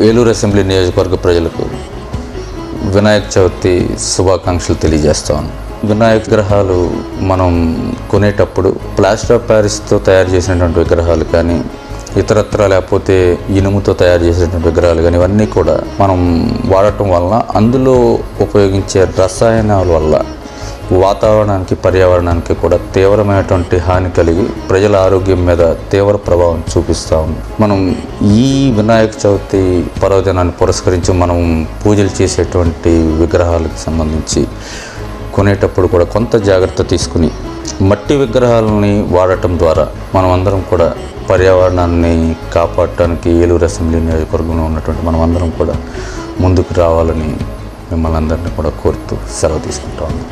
Eluru assembly నియోజకవర్గ ప్రజలకు వినాయక చవితి శుభాకాంక్షలు తెలియజేస్తాను. వినాయక విగ్రహాలు మనం కొనేటప్పుడు ప్లాస్టర్ ఆఫ్ ప్యారిస్తో తయారు చేసినటువంటి విగ్రహాలు కానీ, ఇతరత్ర లేకపోతే ఇనుముతో తయారు చేసినటువంటి విగ్రహాలు కానీ, ఇవన్నీ కూడా మనం వాడటం వలన అందులో ఉపయోగించే రసాయనాల వల్ల వాతావరణానికి, పర్యావరణానికి కూడా తీవ్రమైనటువంటి హాని కలిగి ప్రజల ఆరోగ్యం మీద తీవ్ర ప్రభావం చూపిస్తూ ఉంది. మనం ఈ వినాయక చవితి పర్వదినాన్ని పురస్కరించి మనం పూజలు చేసేటువంటి విగ్రహాలకు సంబంధించి కొనేటప్పుడు కూడా కొంత జాగ్రత్త తీసుకుని మట్టి విగ్రహాలని వాడటం ద్వారా మనం అందరం కూడా పర్యావరణాన్ని కాపాడటానికి ఏలూరు అసెంబ్లీ నియోజకవర్గంలో ఉన్నటువంటి మనం అందరం కూడా ముందుకు రావాలని మిమ్మల్ని అందరినీ కూడా కోరుతూ సెలవు తీసుకుంటా ఉన్నాం.